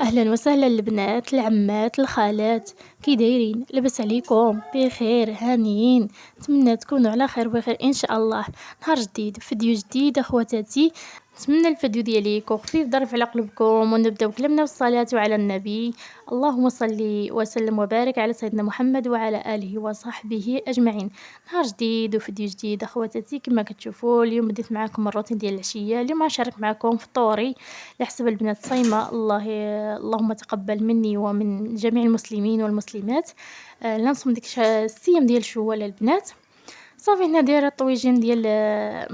أهلا وسهلا البنات العمات الخالات، كي دايرين؟ لاباس عليكم؟ بخير هانيين؟ نتمنى تكونوا على خير بخير ان شاء الله. نهار جديد فيديو جديد اخواتاتي. نتمنى الفيديو ديالي يكون خفيف ظريف على قلوبكم، ونبداو كلامنا بالصلاة على النبي. اللهم صل وسلم وبارك على سيدنا محمد وعلى اله وصحبه اجمعين. نهار جديد وفيديو جديد اخواتاتي. كما كتشوفوا اليوم بديت معكم الروتين ديال العشيه. اليوم غنشارك معكم فطوري لحسب البنات صايمه. اللهم تقبل مني ومن جميع المسلمين والمسلمات. لنصوم ديك 6 ايام ديال شوال البنات. صافي هنا دايره الطويجين ديال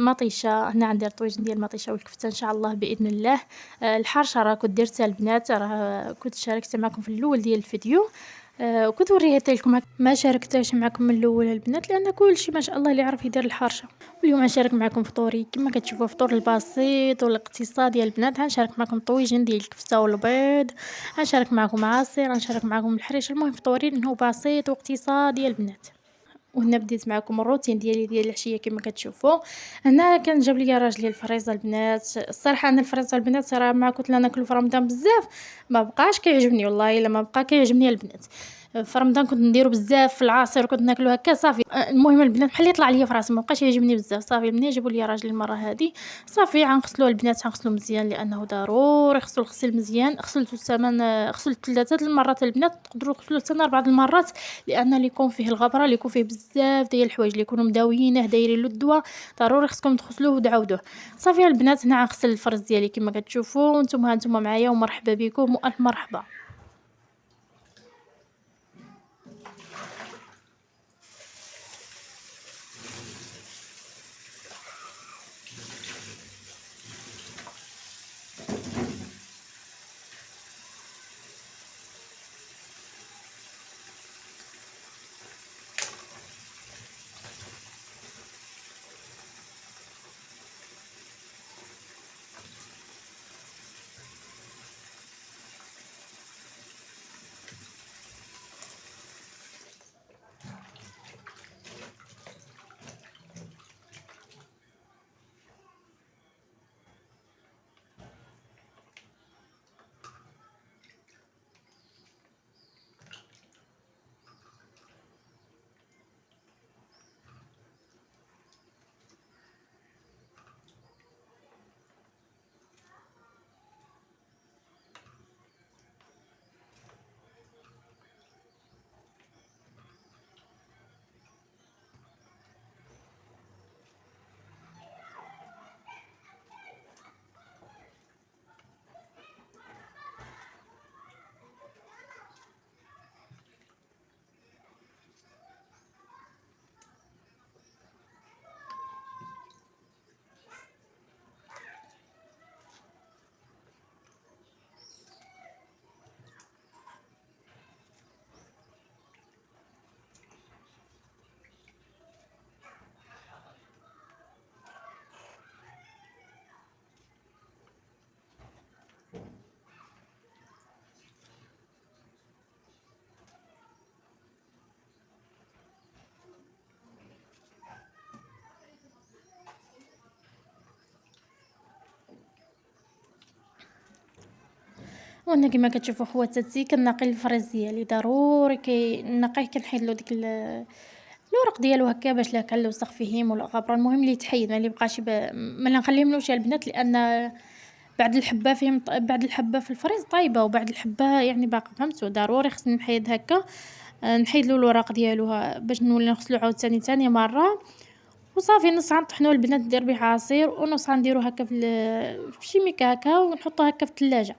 مطيشه. هنا غندير الطويجين ديال المطيشه والكفته ان شاء الله باذن الله. الحرشه راه كنت درتها البنات، راه كنت شاركت معكم في الاول ديال الفيديو. وكنت وريتها لكم، ما شاركتهاش معكم من الاول البنات لان كلشي ما شاء الله اللي يعرف يدير الحرشه. واليوم غنشارك معكم فطوري كما كتشوفوا، فطور البسيط والاقتصادي البنات. غنشارك معكم طويجين ديال الكفته والبيض، غنشارك معكم عصير، غنشارك معكم الحريش. المهم فطوري انه بسيط واقتصادي البنات. وهنا بديت معكم الروتين ديالي ديال العشيه كما كتشوفوا. هنا كان جاب لي راجلي الفريزه البنات. الصراحه انا الفريزه البنات راه ما كنت لا ناكلو في رمضان بزاف، ما بقاش كيعجبني والله الا ما بقى كيعجبني البنات. في رمضان كنت نديرو بزاف في العصير وكنت ناكلو هكا صافي. المهم البنات بحال يطلع ليا في راسي ما بقاش يعجبني بزاف. صافي ملي جابوا لي راجلي المره هذه، صافي غنغسلوه البنات، غنغسلو مزيان لانه ضروري خصو الغسيل مزيان. غسلته 8 غسلت 3 المرات البنات، تقدروا تغسلوه حتى 4 المرات، لان اللي يكون فيه الغبره، اللي يكون فيه بزاف ديال الحوايج اللي يكونوا مداويينه دايرين له الدواء، ضروري خصكم تغسلوه وتعاودوه. صافي البنات هنا غنغسل الفرز ديالي كما كتشوفوا. وانتم معايا ومرحبا بكم والف مرحبا. وانا كما كتشوفوا خواتاتي كنقي الفريز ديالي، ضروري كنقيه، كنحيد له ديك الورق ديالو هكا باش لا كان الوسخ فيهم ولا غبره. المهم اللي يتحيد، ما اللي بقاش ما نخليهملوش البنات، لان بعد الحبه فيهم بعد الحبه في الفريز طايبه، وبعد الحبه يعني باقا، فهمتوا؟ ضروري خصني نحيد هكا. نحيد له الوراق ديالو باش نولي نغسلو عاوتاني تاني مره. وصافي نص غنطحنوه البنات، ندير به عصير، ونص غنديرو هكا في شي ميكا هكا ونحطوه هكا في الثلاجه.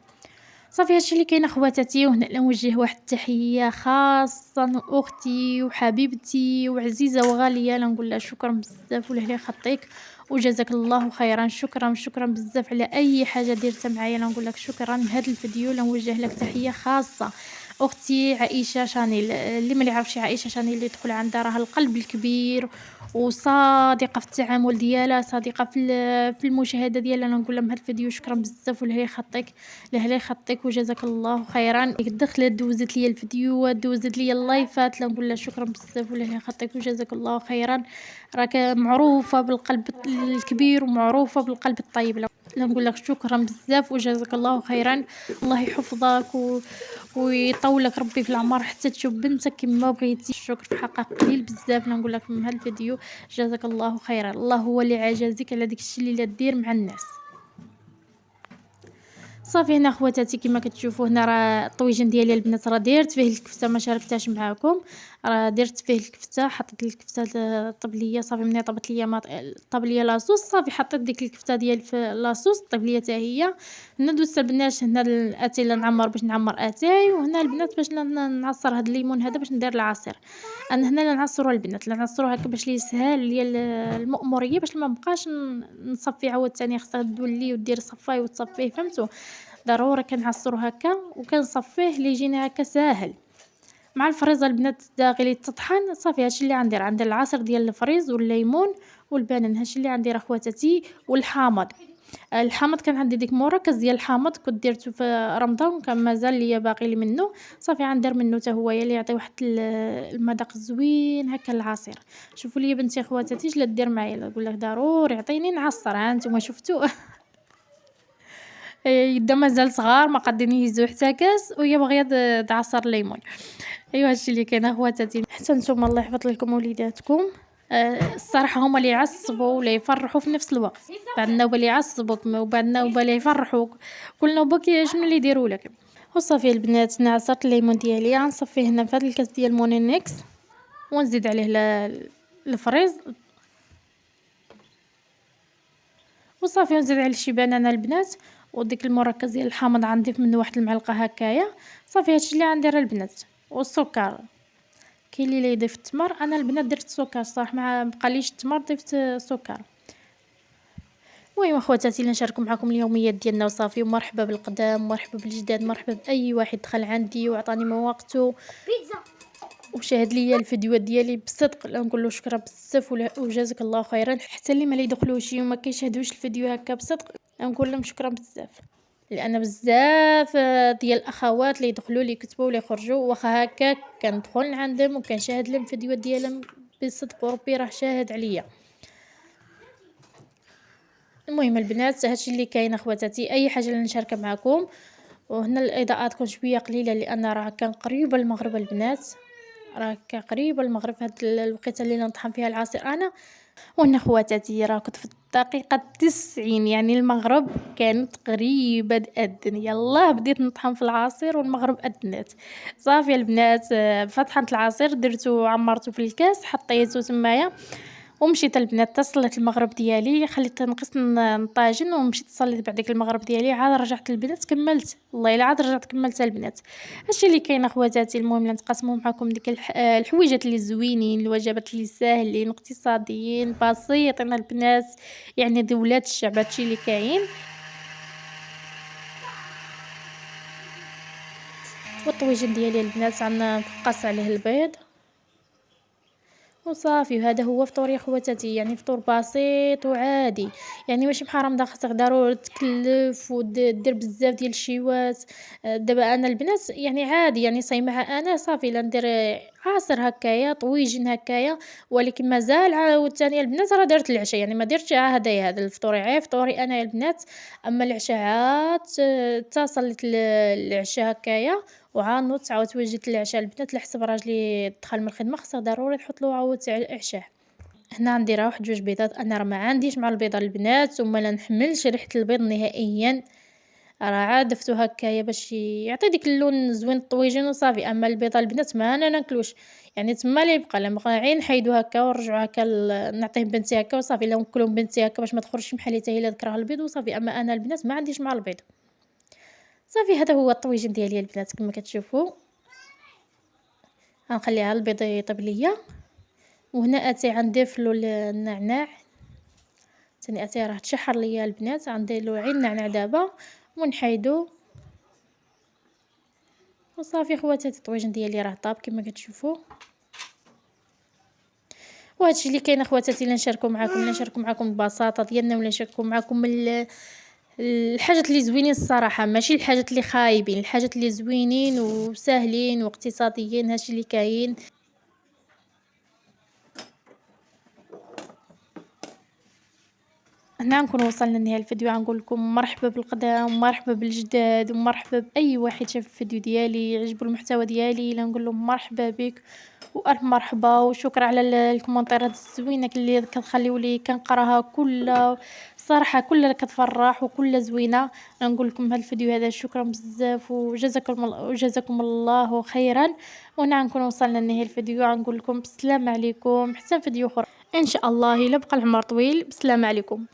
صافي هادشي اللي كاين اخواتاتي. وهنا نوجه واحد التحيه خاصه لاختي وحبيبتي وعزيزه وغاليه، نقول لها شكرا بزاف ولهلا خطيك وجزاك الله خيرا. شكرا بزاف على اي حاجه درتها معايا، نقول لك شكرا. هذا الفيديو نوجه لك تحيه خاصه اختي عائشه شانيل. اللي ما يعرفش عائشه شانيل اللي يدخل عندها، راه القلب الكبير وصادقه في التعامل ديالها، صادقه في المشاهده ديالها. نقول لها من هذا الفيديو شكرا بزاف ولهلا يخطيك وجزاك الله خيرا. دخلت دوزت لي الفيديوهات، دوزت لي اللايفات، نقول لها شكرا بزاف ولهلا يخطيك وجزاك الله خيرا. راك معروفه بالقلب الكبير ومعروفه بالقلب الطيب. لا نقول لك شكرا بزاف وجزاك الله خيرا. الله يحفظك ويطولك ربي في العمر حتى تشوف بنتك كما بغيتي. الشكر في حقك قليل بزاف. لا نقول لك من هذا الفيديو جزاك الله خيرا. الله هو اللي عاجزك على ديك الشيء اللي لا دير مع الناس. صافي هنا خواتاتي كما كتشوفوا هنا راه الطويجين ديالي البنات راه درت فيه الكفته ما شاركتهاش معاكم. راه درت فيه الكفته حطيت الكفته طاب ليا صافي ملي طابت ليا طاب ليا لاصوص صافي حطيت ديك الكفته ديالي في لاصوص طيب ليا حتى هي. هنا دوزت البنات هنا الاتاي اللي نعمر باش نعمر اتاي وهنا البنات باش نعصر هاد الليمون هذا باش ندير العصير. انا هنا لا نعصروا البنات لا نعصروا هكا باش لي يسهل ليا المأموريه باش ما نبقاش نصفي عاوتاني خصها تولي ودير صفاي وتصفيه فهمتوا. ضروري كنعصرو هكا وكنصفيه ليجينا هكا ساهل. مع الفريزه البنات داغي لي تطحن صافي هادشي اللي غندير. غندير العصير ديال الفريز والليمون والبنان هادشي اللي غندير اخواتاتي والحامض. الحامض كان عندي ديك مركز ديال الحامض كنت درته في رمضان كان مازال ليا باقي لي منه صافي غندير منه حتى هويا اللي يعطي واحد المذاق زوين هكا العصير. شوفوا لي بنتي اخواتاتي اش لا دير معايا نقول لك ضروري عطيني نعصر. ها نتوما شفتوا يدا مازال صغار ما قادين يهزوا حتى كاس وهي باغيه تعصر الليمون. ايوا هادشي اللي كاين اخواتاتي. حتى نتوما الله يحفظ لكم وليداتكم. الصراحه هما اللي يعصبوا ولا يفرحوا في نفس الوقت. بعد النوبه اللي يعصبوك وبعد النوبه اللي يفرحوك كل نوبه شنو اللي يديروا لك. وصافي البنات انا عصرت الليمون ديالي غنصفيه هنا في هذا الكاس ديال مونينيكس ونزيد عليه الفريز وصافي نزيد عليه شي بنانه البنات وديك المركز ديال الحامض غنضيف منه واحد المعلقه هكايا. صافي هادشي اللي غندير البنات والسكر. كاين اللي يضيف التمر انا البنات درت السكر صراحه ما بقاليش التمر ضفت سكر. المهم اخواتاتي نشارك معكم اليوميات ديالنا وصافي. ومرحبا بالقدام مرحبا بالجداد مرحبا باي واحد دخل عندي وعطاني من وقته وشاهد ليا الفيديوهات ديالي بصدق نقول له شكرا بزاف وجزاك الله خيرا. حتى اللي ما يدخلوش وما كيشاهدوش الفيديو هكا بصدق نقول لهم شكرا بزاف لان بزاف ديال الاخوات اللي يدخلوا لي يكتبوا لي يخرجوا واخا هكا كندخل عندهم وكنشاهد لهم الفيديوهات ديالهم بصدق وربي راه شاهد عليا. المهم البنات هادشي اللي كاين اخواتاتي اي حاجه اللي نشاركها معكم. وهنا الاضاءات تكون شويه قليله لان راه كان قريبه المغرب البنات راه قريبه المغرب في هاد الوقيته اللي نطحن فيها العصير انا. وهنا خواتاتي راه كنت في الدقيقه 90 يعني المغرب كانت قريبه تأذن يلا بديت نطحن في العصير والمغرب أذنت. صافي البنات فتحت العصير درتو عمرته في الكاس حطيته تمايا ومشيت البنات تصليت المغرب ديالي خليت نقص نطاجن ومشيت صليت بعد ديك المغرب ديالي عاد رجعت البنات كملت والله الا عاد رجعت كملت البنات. هادشي اللي كاين اخواتاتي. المهم نتقاسموا معكم ديك الحويجات اللي زوينين الوجبات اللي ساهلين اقتصاديين بسيطين البنات يعني دولات الشعب هادشي اللي كاين. والطويجين ديالي البنات نقص عليه البيض وصافي. وهذا هو فطوري خواتاتي يعني فطور بسيط وعادي يعني ماشي بحال رمضان خاصك ضروري تكلف ودير بزاف ديال الشيوات. دابا انا البنات يعني عادي يعني صايمه انا صافي لا ندير عصير هكايا طويجين هكايا. ولكن مازال عاوتاني البنات راه درت العشاء يعني ما درتش هدايا هذا الفطور عيب فطوري انا البنات. اما العشاء عاد اتصلت العشاء هكايا وعاد نوضت عاود توجدت العشاء البنات على حسب راجلي دخل من الخدمه خصها ضروري تحط له عاود عشاه. هنا عندي راه واحد جوج بيضات انا راه ما عنديش مع البيضه البنات وما لا نحملش ريحه البيض نهائيا. راه عاد دفتو هكايا باش يعطي ديك اللون زوين الطويجين وصافي. اما البيضه البنات ما انا ناكلوش يعني تما اللي يبقى لا بقى غير نحيدو هكا ونرجعو هكا نعطيه بنتي هكا وصافي لا ناكلو بنتي هكا باش ما تخرجش بحالي حتى هي لا تكره البيض وصافي. اما انا البنات ما عنديش مع البيض. صافي هذا هو الطويجين ديالي البنات كما كتشوفوا. غنخليها البيض يطيب ليا. وهنا اتاي غنضيف له النعناع ثاني اتاي راه تشحر ليا البنات غندير له عين النعناع دابا ونحيدو وصافي خواتاتي الطويجين ديالي راه طاب كما كتشوفوا. وهادشي اللي كاين اخواتاتي اللي نشاركو معكم البساطه ديالنا ولا نشاركو معكم الحاجات اللي زوينين الصراحه ماشي الحاجات اللي خايبين الحاجات اللي زوينين وساهلين واقتصاديين هادشي اللي كاين. هنا نكون وصلنا لنهاية الفيديو، غنقول لكم مرحبا بالقدام ومرحبا بالجداد ومرحبا بأي واحد شاف الفيديو ديالي عجبو المحتوى ديالي، إلا نقول لهم مرحبا بك وألف مرحبا وشكرا على الكومنتيرات الزوينة اللي كتخليو لي كنقراها كلها، الصراحة كلها كتفرح وكلها زوينة. غنقول لكم هاد الفيديو هذا شكرا بزاف وجزاكم الله خيرا. وهنا نكون وصلنا لنهاية الفيديو، غنقول لكم بالسلام عليكم حتى فيديو اخر ان شاء الله، الا بقى العمر طويل. بالسلام عليكم.